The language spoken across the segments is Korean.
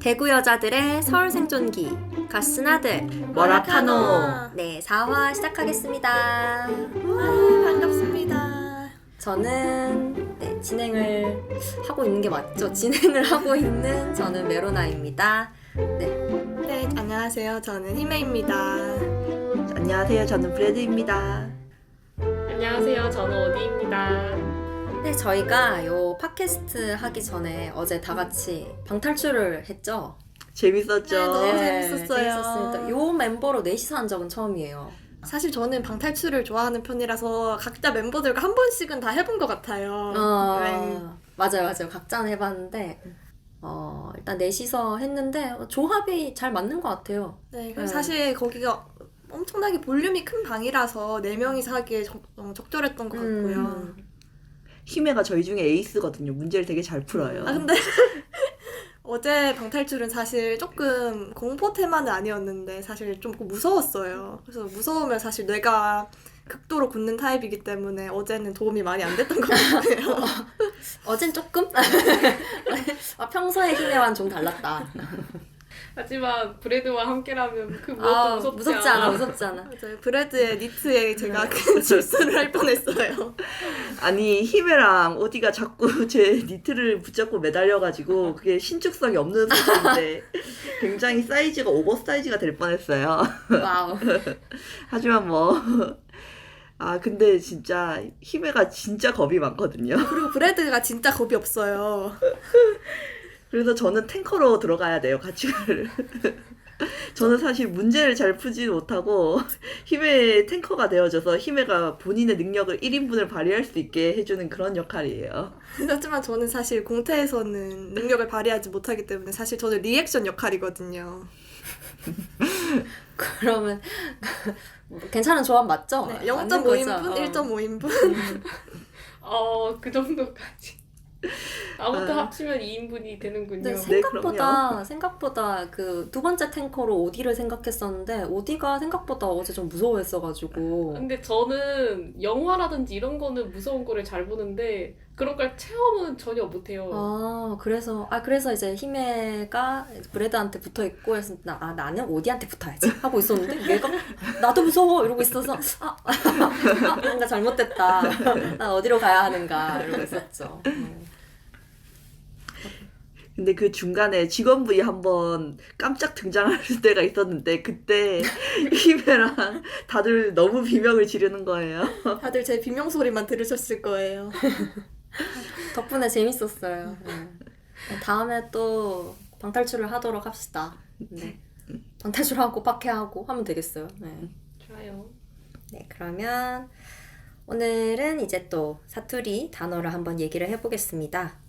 대구 여자들의 서울 생존기 가스나들 머라카노. 네, 4화 시작하겠습니다. 반갑습니다. 저는 진행을 하고 있는 게 맞죠? 진행을 하고 있는 저는 메로나입니다. 네, 안녕하세요. 저는 히메입니다. 안녕하세요. 저는 브래드입니다. 안녕하세요. 저는 오디입니다. 네, 저희가 요 팟캐스트 하기 전에 어제 다 같이 방탈출을 했죠? 재밌었죠? 네, 너무 재밌었어요. 재밌었습니다. 요 멤버로 넷이서 한 적은 처음이에요. 사실 저는 방탈출을 좋아하는 편이라서 각자 멤버들과 한 번씩은 다 해본 것 같아요. 네. 맞아요. 각자는 해봤는데 일단 넷이서 했는데 조합이 잘 맞는 것 같아요. 네, 그리고 사실 거기가 엄청나게 볼륨이 큰 방이라서 4명이서 하기에 적절했던 것 같고요. 히메가 저희 중에 에이스거든요. 문제를 되게 잘 풀어요. 아, 근데 어제 방탈출은 사실 조금 공포 테마는 아니었는데 사실 좀 무서웠어요. 그래서 무서우면 사실 뇌가 극도로 굳는 타입이기 때문에 어제는 도움이 많이 안 됐던 것 같아요. 어젠 조금? 평소의 힘에와는 좀 달랐다. 하지만 브래드와 함께라면 그 무엇도 무섭지 않아. 무섭지 않아. 맞아요. 브래드의 니트에 제가 큰 실수를 할 뻔했어요. 아니 히메랑 오디가 자꾸 제 니트를 붙잡고 매달려가지고 그게 신축성이 없는 소재인데 굉장히 사이즈가 오버사이즈가 될 뻔했어요. 와우. 하지만 근데 진짜 히메가 진짜 겁이 많거든요. 그리고 브래드가 진짜 겁이 없어요. 그래서 저는 탱커로 들어가야 돼요. 같이. 저는 사실 문제를 잘 풀지 못하고 히메의 탱커가 되어줘서 히메가 본인의 능력을 1인분을 발휘할 수 있게 해주는 그런 역할이에요. 하지만 저는 사실 공태에서는 능력을 발휘하지 못하기 때문에 사실 저는 리액션 역할이거든요. 그러면 괜찮은 조합 맞죠? 네, 맞는 0.5인분, 거죠? 1.5인분. 그 정도까지. 아무튼 합치면 2인분이 되는군요. 근데 네, 생각보다 그 두 번째 탱커로 오디를 생각했었는데 오디가 생각보다 어제 좀 무서워했어가지고 근데 저는 영화라든지 이런 거는 무서운 거를 잘 보는데 그런 걸 체험은 전혀 못해요. 그래서 이제 히메가 브래드한테 붙어있고 그래서 나는 오디한테 붙어야지 하고 있었는데 얘가 나도 무서워 이러고 있어서 뭔가 잘못됐다. 난 어디로 가야 하는가 이러고 있었죠. 근데 그 중간에 직원분이 한번 깜짝 등장할 때가 있었는데 그때 히메랑 다들 너무 비명을 지르는 거예요. 다들 제 비명 소리만 들으셨을 거예요. 덕분에 재밌었어요. 다음에 또 방탈출을 하도록 합시다. 네. 방탈출하고 파케하고 하면 되겠어요. 네. 좋아요. 네, 그러면 오늘은 이제 또 사투리 단어를 한번 얘기를 해보겠습니다.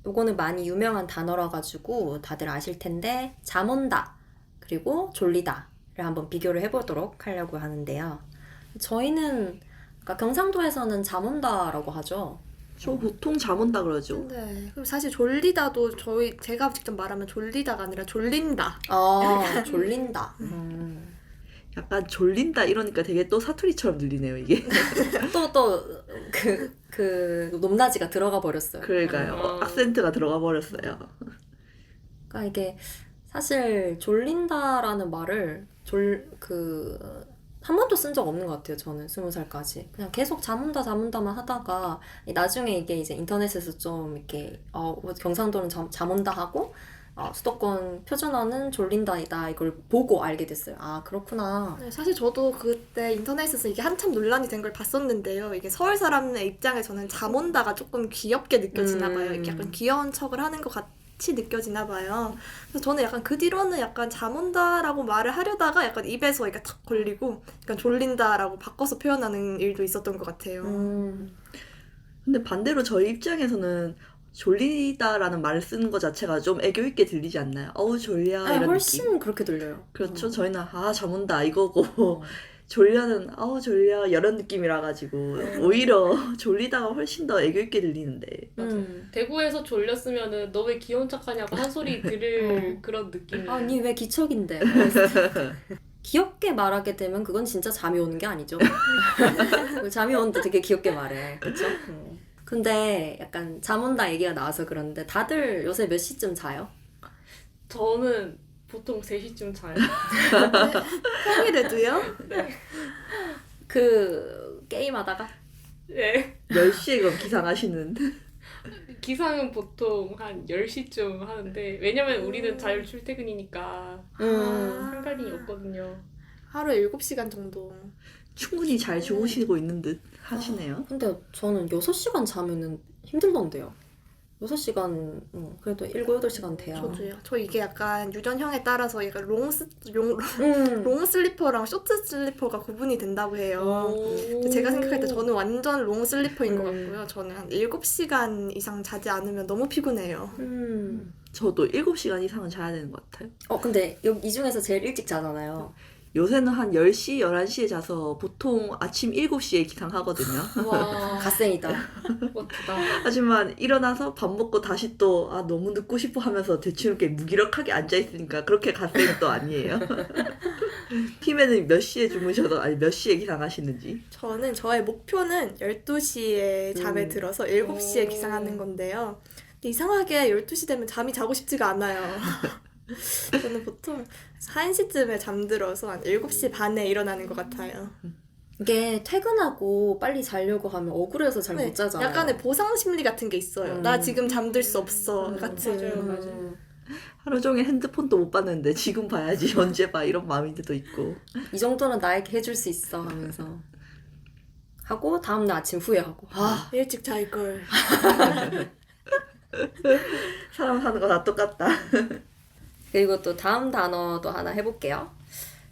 요거는 많이 유명한 단어라 가지고 다들 아실 텐데 잠 온다 그리고 졸리다를 한번 비교를 해보도록 하려고 하는데요. 저희는 그러니까 경상도에서는 잠 온다라고 하죠. 저 보통 잠 온다 그러죠. 네. 그럼 사실 졸리다도 제가 직접 말하면 졸리다가 아니라 졸린다. 졸린다. 약간 졸린다 이러니까 되게 또 사투리처럼 들리네요 이게. 그 높낮이가 들어가 버렸어요. 그러니까요. 악센트가 들어가 버렸어요. 그러니까 이게 사실 졸린다라는 말을 한 번도 쓴 적 없는 것 같아요. 저는 20살까지 그냥 계속 잠 온다만 하다가 나중에 이게 이제 인터넷에서 좀 이렇게 경상도는 잠 온다 하고 수도권 표준어는 졸린다이다 이걸 보고 알게 됐어요. 그렇구나. 네, 사실 저도 그때 인터넷에서 이게 한참 논란이 된 걸 봤었는데요. 이게 서울 사람의 입장에서는 잠 온다가 조금 귀엽게 느껴지나 봐요. 이렇게 약간 귀여운 척을 하는 것 같이 느껴지나 봐요. 그래서 저는 약간 그 뒤로는 약간 잠 온다라고 말을 하려다가 약간 입에서 이렇게 탁 걸리고 약간 졸린다라고 바꿔서 표현하는 일도 있었던 것 같아요. 근데 반대로 저희 입장에서는 졸리다라는 말을 쓰는 것 자체가 좀 애교 있게 들리지 않나요? 어우 졸려 이런 훨씬 느낌. 그렇게 들려요. 그렇죠. 저희는 잠 온다 이거고 졸려는 졸려 이런 느낌이라 가지고 오히려 졸리다가 훨씬 더 애교 있게 들리는데. 대구에서 졸렸으면은 너 왜 귀여운 척하냐고 한 소리 들을 그런 느낌. 니 왜 기척인데? 귀엽게 말하게 되면 그건 진짜 잠이 오는 게 아니죠. 잠이 오는데 되게 귀엽게 말해. 그렇죠? 근데 약간 잠 온다 얘기가 나와서 그런데 다들 요새 몇 시쯤 자요? 저는 보통 3시쯤 자요. 평일에도요? 그 게임하다가? 네. 10시에 그럼 기상하시는. 기상은 보통 한 10시쯤 하는데 왜냐면 우리는 자율 출퇴근이니까 상관이 없거든요. 하루에 7시간 정도. 충분히 잘 주무시고 있는 듯 하시네요. 근데 저는 6시간 자면은 힘들던데요. 6시간, 그래도 7, 8시간 돼야. 저도요. 저 이게 약간 유전형에 따라서 약간 롱 음. 슬리퍼랑 쇼트 슬리퍼가 구분이 된다고 해요. 근데 제가 생각할 때 저는 완전 롱 슬리퍼인 것 같고요. 저는 한 7시간 이상 자지 않으면 너무 피곤해요. 저도 7시간 이상은 자야 되는 것 같아요. 근데 이 중에서 제일 일찍 자잖아요. 요새는 한 10시, 11시에 자서 보통 아침 7시에 기상하거든요. 와, 갓생이다. 멋지다. 하지만 일어나서 밥 먹고 다시 또 너무 눕고 싶어 하면서 대충 이렇게 무기력하게 앉아있으니까 그렇게 갓생은 또 아니에요. 팀에는 몇 시에 주무셔도 아니 몇 시에 기상하시는지. 저는 저의 목표는 12시에 잠에 들어서 7시에 오. 기상하는 건데요. 근데 이상하게 12시 되면 잠이 자고 싶지가 않아요. 저는 보통 1시쯤에 잠들어서 한 7시 반에 일어나는 것 같아요. 이게 퇴근하고 빨리 자려고 하면 억울해서 잘 못 네, 자잖아요. 약간의 보상 심리 같은 게 있어요. 나 지금 잠들 수 없어 같은. 맞아요. 하루 종일 핸드폰도 못 봤는데 지금 봐야지 언제 봐 이런 마음일 때도 있고. 이 정도는 나에게 해줄 수 있어 하면서 하고 다음날 아침 후회하고 일찍 잘 걸. 사람 사는 거 다 똑같다. 그리고 또 다음 단어도 하나 해볼게요.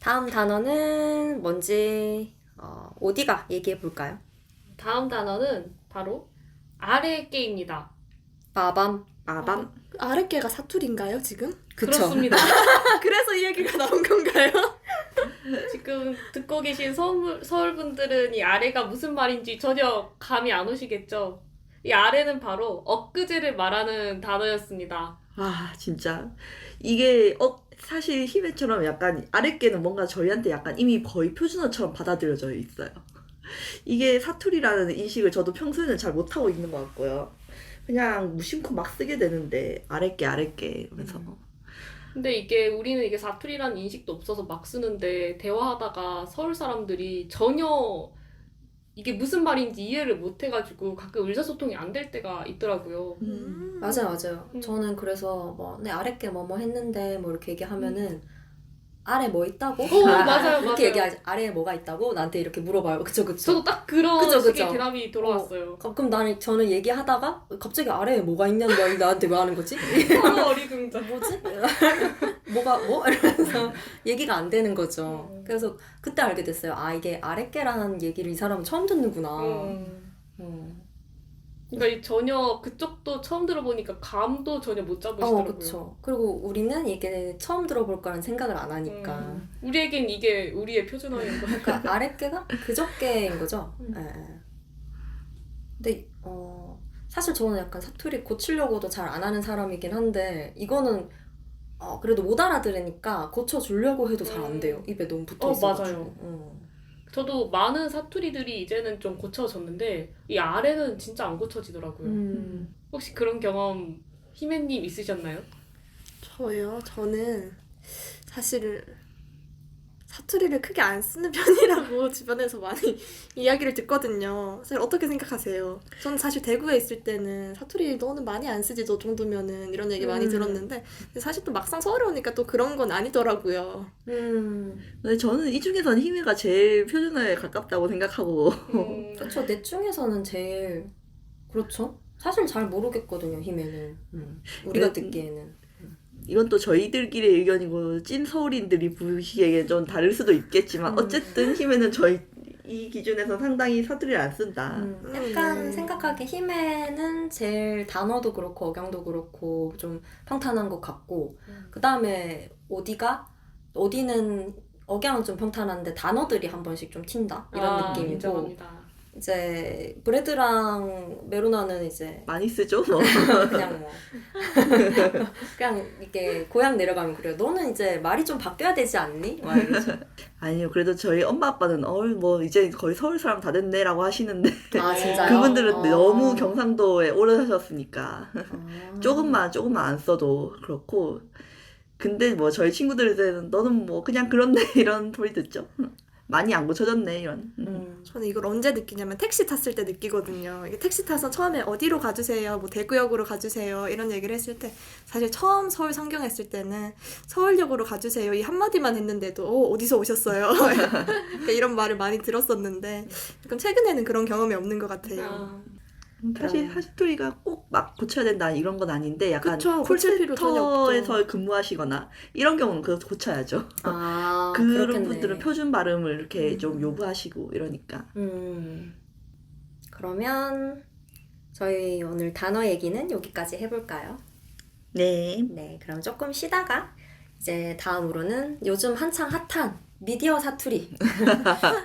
다음 단어는 뭔지 오디가 얘기해 볼까요? 다음 단어는 바로 아래께입니다. 빠밤. 아밤. 아랫개가 사투리인가요 지금? 그쵸. 그렇습니다. 그래서 이 얘기가 나온 건가요? 지금 듣고 계신 서울 분들은 이 아래가 무슨 말인지 전혀 감이 안 오시겠죠? 이 아래는 바로 엊그제를 말하는 단어였습니다. 진짜 이게 사실 히메처럼 약간 아랫개는 뭔가 저희한테 약간 이미 거의 표준어처럼 받아들여져 있어요. 이게 사투리라는 인식을 저도 평소에는 잘 못하고 있는 것 같고요. 그냥 무심코 막 쓰게 되는데 아랫개 이러면서. 근데 우리는 이게 사투리라는 인식도 없어서 막 쓰는데 대화하다가 서울 사람들이 전혀 이게 무슨 말인지 이해를 못 해가지고 가끔 의사소통이 안 될 때가 있더라고요. 맞아요. 음. 저는 그래서 내 아랫게 뭐뭐 했는데 뭐 이렇게 얘기하면은 아래 뭐 있다고? 맞아요, 이렇게 맞아요. 얘기하지. 아래에 뭐가 있다고? 나한테 이렇게 물어봐요. 그쵸. 저도 딱 그런 그죠, 식의 그죠. 대답이 돌아왔어요. 그럼 저는 얘기하다가 갑자기 아래에 뭐가 있냐는 말 나한테 왜 하는 거지? 서로 어리둥절. 뭐지? 뭐가 뭐? 이러면서 얘기가 안 되는 거죠. 그래서 그때 알게 됐어요. 이게 아랫개라는 얘기를 이 사람은 처음 듣는구나. 그러니까 전혀 그쪽도 처음 들어보니까 감도 전혀 못 잡으시더라고요. 그쵸. 그리고 우리는 이게 처음 들어볼 거란 생각을 안 하니까. 우리에겐 이게 우리의 표준어인 거예요. 그러니까 아랫개가 그저께인 거죠. 근데 사실 저는 약간 사투리 고치려고도 잘 안 하는 사람이긴 한데 이거는 그래도 못 알아들으니까 고쳐주려고 해도 잘 안 돼요. 입에 너무 붙어 있어가지고. 맞아요. 저도 많은 사투리들이 이제는 좀 고쳐졌는데 이 아래는 진짜 안 고쳐지더라고요. 혹시 그런 경험 희매님 있으셨나요? 저요? 저는 사실 사투리를 크게 안 쓰는 편이라고 주변에서 많이 이야기를 듣거든요. 사실 어떻게 생각하세요? 저는 사실 대구에 있을 때는 사투리 너는 많이 안 쓰지 너 정도면은 이런 얘기 많이 들었는데 근데 사실 또 막상 서울에 오니까 또 그런 건 아니더라고요. 근데 저는 이 중에서는 히메가 제일 표준어에 가깝다고 생각하고. 그쵸. 넷 중에서는 제일 그렇죠. 사실 잘 모르겠거든요. 힘에는. 우리가 듣기에는. 이건 또 저희들끼리의 의견이고 찐 서울인들이 보시기에는 좀 다를 수도 있겠지만 어쨌든 힘에는 저희 이 기준에서 상당히 사투리를 안 쓴다. 약간 생각하기에 힘에는 제일 단어도 그렇고 억양도 그렇고 좀 평탄한 것 같고 그 다음에 어디는 억양은 좀 평탄한데 단어들이 한 번씩 좀 튄다 이런 느낌이고 인정합니다. 이제 브래드랑 메로나는 이제 많이 쓰죠. 뭐. 그냥 뭐 그냥 이렇게 고향 내려가면 그래요. 너는 이제 말이 좀 바뀌어야 되지 않니? 막 이러죠. 아니요, 그래도 저희 엄마 아빠는 뭐 이제 거의 서울 사람 다 됐네라고 하시는데 아 진짜요? 그분들은 아. 너무 경상도에 오래 사셨으니까 아. 조금만 안 써도 그렇고. 근데 뭐 저희 친구들한테는 너는 뭐 그냥 그렇네 이런 소리 듣죠. 많이 안 고쳐졌네 이런. 저는 이걸 언제 느끼냐면 택시 탔을 때 느끼거든요. 이게 택시 타서 처음에 어디로 가주세요, 뭐 대구역으로 가주세요 이런 얘기를 했을 때 사실 처음 서울 상경했을 때는 서울역으로 가주세요 이 한마디만 했는데도 어디서 오셨어요? 그러니까 이런 말을 많이 들었었는데 약간 최근에는 그런 경험이 없는 것 같아요. 아, 사실 사투리가 꼭 막 고쳐야 된다 이런 건 아닌데 약간 그쵸, 고칠 필요 전혀 없죠. 콜센터에서 근무하시거나 이런 경우는 그거 고쳐야죠. 아 그런 그렇겠네. 분들은 표준 발음을 이렇게 좀 요구하시고 이러니까. 그러면 저희 오늘 단어 얘기는 여기까지 해볼까요? 네. 네, 그럼 조금 쉬다가 이제 다음으로는 요즘 한창 핫한 미디어 사투리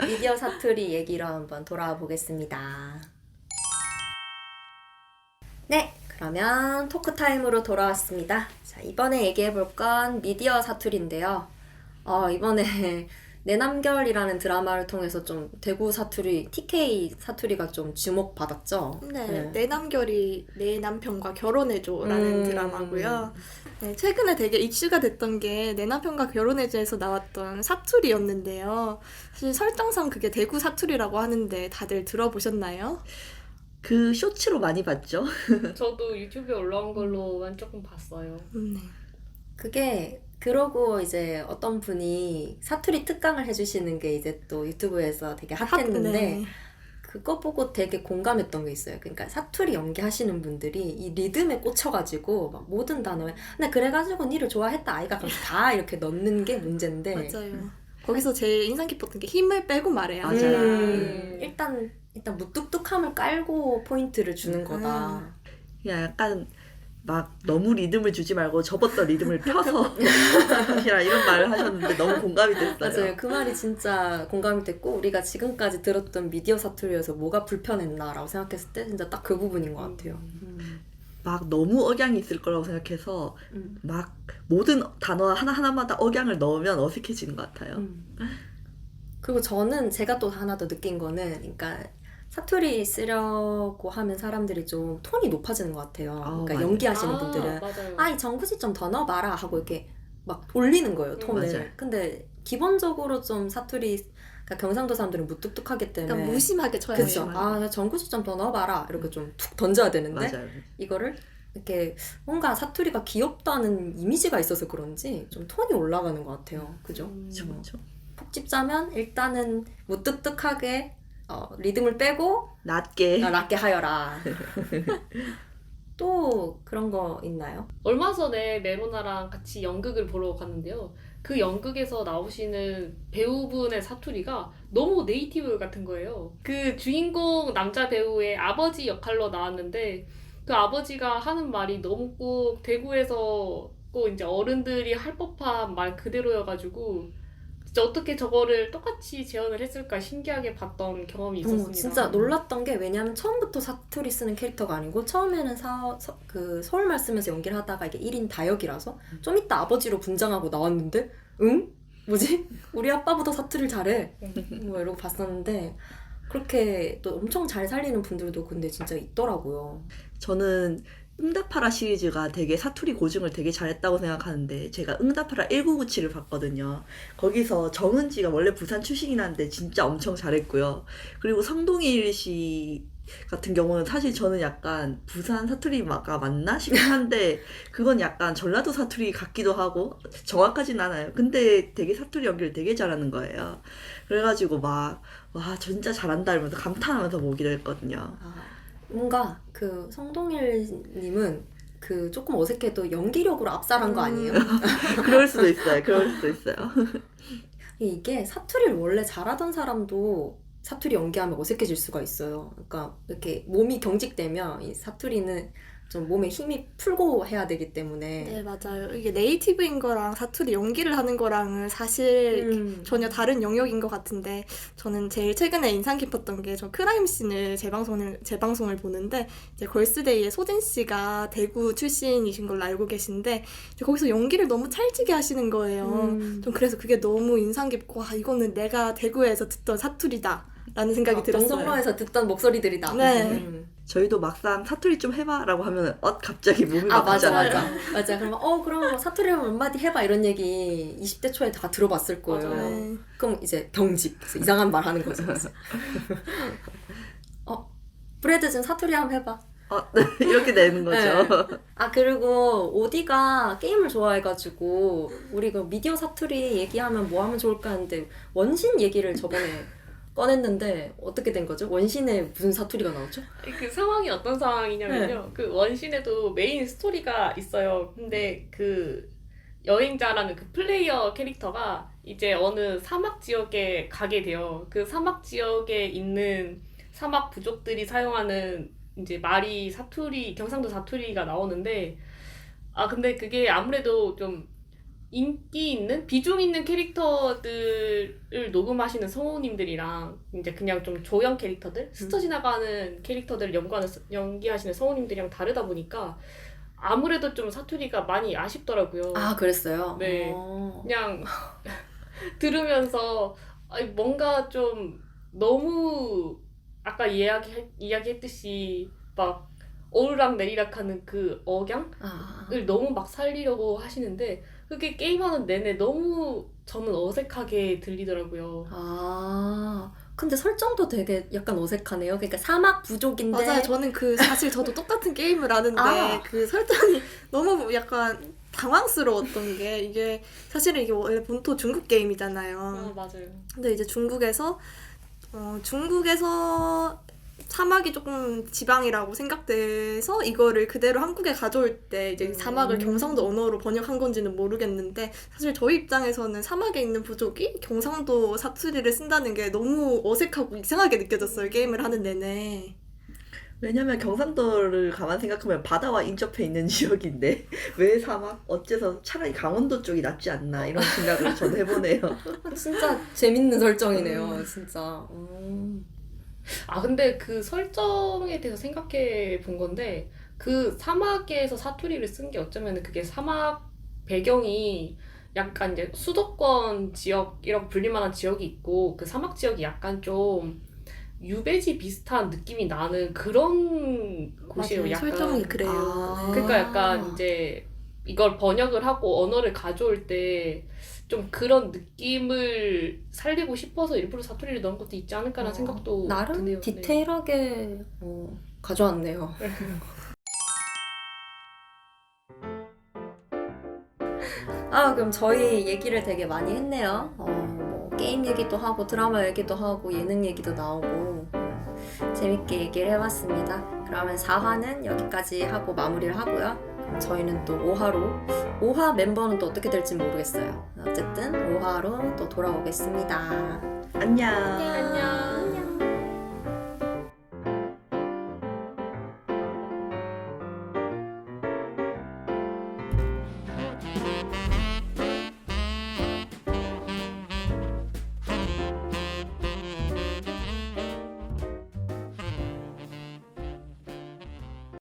미디어 사투리 얘기로 한번 돌아와 보겠습니다. 네, 그러면 토크 타임으로 돌아왔습니다. 자, 이번에 얘기해 볼 건 미디어 사투리인데요. 이번에 내남결이라는 드라마를 통해서 좀 대구 사투리, TK 사투리가 좀 주목받았죠. 네, 내 남결이 내 남편과 결혼해줘라는 드라마고요. 네, 최근에 되게 이슈가 됐던 게 내 남편과 결혼해줘에서 나왔던 사투리였는데요. 사실 설정상 그게 대구 사투리라고 하는데 다들 들어보셨나요? 그 쇼츠로 많이 봤죠. 저도 유튜브에 올라온 걸로만 조금 봤어요. 네. 그게 그러고 이제 어떤 분이 사투리 특강을 해주시는 게 이제 또 유튜브에서 되게 핫했는데 네. 그거 보고 되게 공감했던 게 있어요. 그러니까 사투리 연기하시는 분들이 이 리듬에 꽂혀가지고 막 모든 단어에 근데 그래가지고 니를 좋아했다 아이가 그럼 다 이렇게 넣는 게 문제인데 맞아요. 거기서 제일 인상 깊었던 게 힘을 빼고 말해야 맞아요. 일단 무뚝뚝함을 깔고 포인트를 주는 거다. 그냥 약간 막 너무 리듬을 주지 말고 접었던 리듬을 펴서 하시라 이런 말을 하셨는데 너무 공감이 됐어요. 맞아요. 그 말이 진짜 공감이 됐고 우리가 지금까지 들었던 미디어 사투리에서 뭐가 불편했나라고 생각했을 때 진짜 딱 그 부분인 것 같아요. 막 너무 억양이 있을 거라고 생각해서 음. 막 모든 단어 하나하나마다 억양을 넣으면 어색해지는 것 같아요. 그리고 저는 제가 또 하나 더 느낀 거는 그러니까 사투리 쓰려고 하면 사람들이 좀 톤이 높아지는 것 같아요. 그러니까 맞아요. 연기하시는 분들은 맞아요. 이 정구지 좀 더 넣어봐라 하고 이렇게 막 올리는 거예요, 톤을. 맞아요. 근데 기본적으로 좀 사투리 그러니까 경상도 사람들은 무뚝뚝하기 때문에 약간 무심하게 쳐야 돼요. 그쵸. 야, 정구지 좀 더 넣어봐라 이렇게 좀 툭 던져야 되는데 맞아요. 이거를 이렇게 뭔가 사투리가 귀엽다는 이미지가 있어서 그런지 좀 톤이 올라가는 것 같아요. 그죠? 그렇죠. 푹 집자면 일단은 무뚝뚝하게 리듬을 빼고 낮게 낮게 하여라. 또 그런 거 있나요? 얼마 전에 메로나랑 같이 연극을 보러 갔는데요. 그 연극에서 나오시는 배우분의 사투리가 너무 네이티브 같은 거예요. 그 주인공 남자 배우의 아버지 역할로 나왔는데 그 아버지가 하는 말이 너무 꼭 대구에서 꼭 이제 어른들이 할 법한 말 그대로여가지고 진짜 어떻게 저거를 똑같이 재현을 했을까 신기하게 봤던 경험이 있었습니다. 진짜 놀랐던 게 왜냐면 처음부터 사투리 쓰는 캐릭터가 아니고 처음에는 그 서울말 쓰면서 연기를 하다가 이게 1인 다역이라서 좀 이따 아버지로 분장하고 나왔는데 응? 뭐지? 우리 아빠보다 사투리를 잘해. 뭐 이러고 봤었는데 그렇게 또 엄청 잘 살리는 분들도 근데 진짜 있더라고요. 저는 응답하라 시리즈가 되게 사투리 고증을 되게 잘했다고 생각하는데 제가 응답하라 1997을 봤거든요. 거기서 정은지가 원래 부산 출신이긴 한데 진짜 엄청 잘했고요. 그리고 성동일 씨 같은 경우는 사실 저는 약간 부산 사투리가 맞나 싶긴 한데 그건 약간 전라도 사투리 같기도 하고 정확하진 않아요. 근데 되게 사투리 연기를 되게 잘하는 거예요. 그래가지고 막 와 진짜 잘한다 이러면서 감탄하면서 보기도 했거든요. 뭔가 그 성동일님은 그 조금 어색해도 연기력으로 압살한 거 아니에요? 그럴 수도 있어요. 그럴 수도 있어요. 이게 사투리를 원래 잘하던 사람도 사투리 연기하면 어색해질 수가 있어요. 그러니까 이렇게 몸이 경직되면 이 사투리는 좀 몸에 힘이 풀고 해야 되기 때문에. 네, 맞아요. 이게 네이티브인 거랑 사투리 연기를 하는 거랑은 사실 전혀 다른 영역인 것 같은데, 저는 제일 최근에 인상 깊었던 게, 저 크라임씬을 재방송을 보는데, 이제 걸스데이의 소진 씨가 대구 출신이신 걸로 알고 계신데, 이제 거기서 연기를 너무 찰지게 하시는 거예요. 좀 그래서 그게 너무 인상 깊고, 아, 이거는 내가 대구에서 듣던 사투리다 라는 생각이 들었어요. 동성로에서 듣던 목소리들이다. 네. 저희도 막상 사투리 좀 해봐라고 하면 갑자기 몸이 아, 막 맞아, 굳잖아요. 맞아. 그러면 그럼 뭐 사투리 몇 마디 해봐 이런 얘기 20대 초에 다 들어봤을 거예요. 맞아요. 네. 그럼 이제 병집, 그래서 이상한 말 하는 거죠. 브래드 좀 사투리 한번 해봐. 이렇게 되는 거죠. 아, 그리고 오디가 게임을 좋아해가지고 우리 그 미디어 사투리 얘기하면 뭐 하면 좋을까 했는데 원신 얘기를 저번에 꺼냈는데 어떻게 된 거죠? 원신에 무슨 사투리가 나오죠? 그 상황이 어떤 상황이냐면요. 그 원신에도 메인 스토리가 있어요. 근데 그 여행자라는 그 플레이어 캐릭터가 이제 어느 사막 지역에 가게 돼요. 그 사막 지역에 있는 사막 부족들이 사용하는 이제 말이 사투리, 경상도 사투리가 나오는데, 근데 그게 아무래도 좀 인기 있는, 비중 있는 캐릭터들을 녹음하시는 성우님들이랑 이제 그냥 좀 조연 캐릭터들, 스쳐 지나가는 캐릭터들을 연기하시는 성우님들이랑 다르다 보니까 아무래도 좀 사투리가 많이 아쉽더라고요. 아, 그랬어요? 네. 그냥 들으면서 뭔가 좀 너무 아까 이야기했듯이 막 오르락 내리락 하는 그 억양을 너무 막 살리려고 하시는데 그게 게임하는 내내 너무 저는 어색하게 들리더라고요. 근데 설정도 되게 약간 어색하네요. 그러니까 사막 부족인데. 맞아요. 저는 사실 저도 똑같은 게임을 하는데 아. 그 설정이 너무 약간 당황스러웠던 게, 이게 사실은 이게 원래 본토 중국 게임이잖아요. 맞아요. 근데 이제 중국에서 사막이 조금 지방이라고 생각돼서 이거를 그대로 한국에 가져올 때 이제 사막을 경상도 언어로 번역한 건지는 모르겠는데, 사실 저희 입장에서는 사막에 있는 부족이 경상도 사투리를 쓴다는 게 너무 어색하고 이상하게 느껴졌어요, 게임을 하는 내내. 왜냐면 경상도를 가만 생각하면 바다와 인접해 있는 지역인데 왜 사막? 어째서 차라리 강원도 쪽이 낫지 않나 이런 생각을 저도 해보네요. 진짜 재밌는 설정이네요, 진짜. 근데 그 설정에 대해서 생각해 본 건데, 그 사막에서 사투리를 쓴 게 어쩌면 그게 사막 배경이 약간 이제 수도권 지역이라고 불릴 만한 지역이 있고, 그 사막 지역이 약간 좀 유배지 비슷한 느낌이 나는 그런 곳이에요. 맞아요. 약간. 설정이 그래요. 아. 네. 그러니까 약간 이제 이걸 번역을 하고 언어를 가져올 때 좀 그런 느낌을 살리고 싶어서 일부러 사투리를 넣은 것도 있지 않을까라는 생각도 나름 드네요. 디테일하게 가져왔네요. 그럼 저희 얘기를 되게 많이 했네요. 뭐 게임 얘기도 하고 드라마 얘기도 하고 예능 얘기도 나오고 재밌게 얘기를 해봤습니다. 그러면 4화는 여기까지 하고 마무리를 하고요. 그럼 저희는 또 5화 멤버는 또 어떻게 될지 모르겠어요. 어쨌든 5화로 또 돌아오겠습니다. 안녕. 안녕.